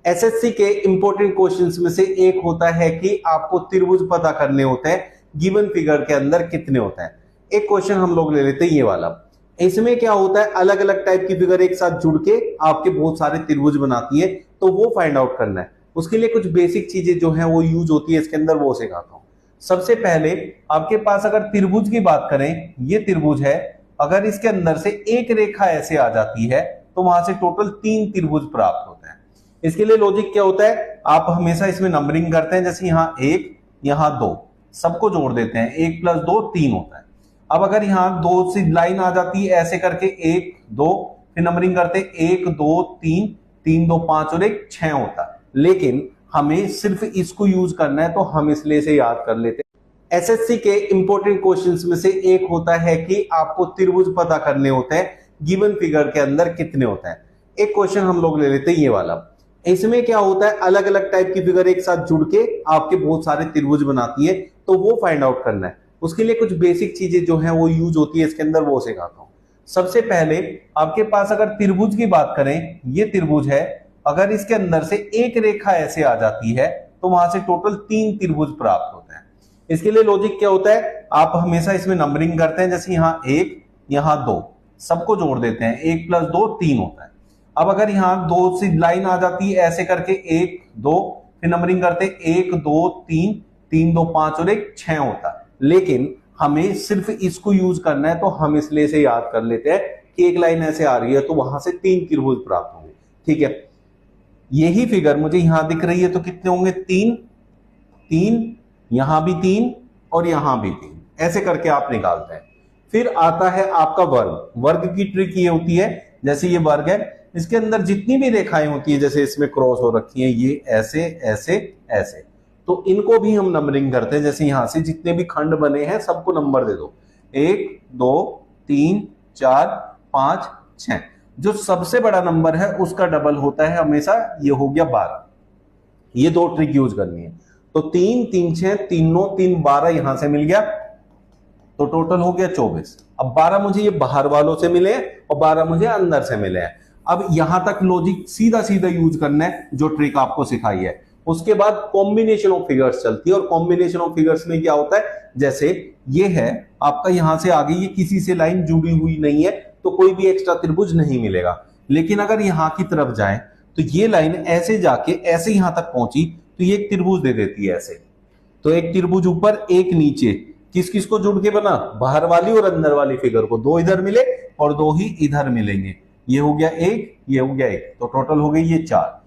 SSC के important questions में से एक होता है कि आपको त्रिभुज पता करने होते हैं गिवन फिगर के अंदर कितने होते हैं। एक क्वेश्चन हम लोग ले लेते हैं ये वाला। इसमें क्या होता है, अलग अलग टाइप की फिगर एक साथ जुड़ के आपके बहुत सारे त्रिभुज बनाती है, तो वो फाइंड आउट करना है। उसके लिए कुछ बेसिक चीजें जो है वो यूज होती है इसके अंदर, वो सिखाता हूं। सबसे पहले आपके पास अगर त्रिभुज की बात करें, ये त्रिभुज है, अगर इसके अंदर से एक रेखा ऐसे आ जाती है तो वहां से टोटल 3 त्रिभुज प्राप्त होते हैं। इसके लिए लॉजिक क्या होता है, आप हमेशा इसमें नंबरिंग करते हैं, जैसे यहाँ 1 यहाँ 2 सबको जोड़ देते हैं, 1 + 2 3 होता है। अब अगर यहाँ 2 से लाइन आ जाती है ऐसे करके 1 2, फिर नंबरिंग करते 1 2 3 3 2 5 और 1 6 होता है। लेकिन हमें सिर्फ इसको यूज करना है तो हम इसलिए इसे याद कर लेते हैं। एसएससी के इंपॉर्टेंट क्वेश्चंस में से एक होता है कि आपको त्रिभुज पता करने होते हैं गिवन फिगर के अंदर कितने होते हैं। एक क्वेश्चन हम लोग ले लेते हैं ये वाला। इसमें क्या होता है, अलग अलग टाइप की फिगर एक साथ जुड़ के आपके बहुत सारे त्रिभुज बनाती है, तो वो फाइंड आउट करना है। उसके लिए कुछ बेसिक चीजें जो है वो यूज होती है इसके अंदर, वो सिखाता हूं। सबसे पहले आपके पास अगर त्रिभुज की बात करें, ये त्रिभुज है, अगर इसके अंदर से एक रेखा ऐसे आ जाती है तो वहां से टोटल 3 त्रिभुज प्राप्त होते हैं। इसके लिए लॉजिक क्या होता है, आप हमेशा इसमें नंबरिंग करते हैं, जैसे यहाँ 1 यहाँ 2 सबको जोड़ देते हैं, 1 + 2 3 होता है। अब अगर यहाँ 2 से लाइन आ जाती है ऐसे करके 1 2, फिर नंबरिंग करते 1 2 3 3 2 5 और 1 6 होता है। लेकिन हमें सिर्फ इसको यूज करना है तो हम इसलिए से याद कर लेते हैं कि एक लाइन ऐसे आ रही है तो वहां से 3 त्रिभुज प्राप्त होंगे। ठीक है, यही फिगर मुझे यहां दिख रही है तो कितने होंगे, 3 3, यहां भी 3 और यहां भी 3, ऐसे करके आप निकालते हैं। फिर आता है आपका वर्ग। वर्ग की ट्रिक ये होती है, जैसे ये वर्ग है, इसके अंदर जितनी भी रेखाएं होती है, जैसे इसमें क्रॉस हो रखी है, ये ऐसे ऐसे ऐसे, तो इनको भी हम नंबरिंग करते हैं। जैसे यहां से जितने भी खंड बने हैं सबको नंबर दे दो, 1 2 3 4 5 6। जो सबसे बड़ा नंबर है उसका डबल होता है हमेशा, ये हो गया 12। ये 2 ट्रिक यूज करनी है। तो 3 3 6 3 9 3 12 यहां से मिल गया, तो टोटल हो गया 24। अब 12 मुझे ये बाहर वालों से मिले और 12 मुझे अंदर से मिले हैं। अब यहां तक लॉजिक सीधा सीधा यूज करना है जो ट्रिक आपको सिखाई है। उसके बाद कॉम्बिनेशन ऑफ फिगर्स चलती है, और कॉम्बिनेशन ऑफ फिगर्स में क्या होता है, जैसे ये है आपका, यहां से आगे ये किसी से लाइन जुड़ी हुई नहीं है तो कोई भी एक्स्ट्रा त्रिभुज नहीं मिलेगा। लेकिन अगर यहां की तरफ जाए तो ये लाइन ऐसे जाके ऐसे यहां तक पहुंची तो ये एक त्रिभुज दे देती है ऐसे। तो एक त्रिभुज ऊपर एक नीचे, किस किस को जुड़ के बना, बाहर वाली और अंदर वाली फिगर को। 2 इधर मिले और 2 ही इधर मिलेंगे, ये हो गया 1 ये हो गया 1, तो टोटल हो गई ये 4।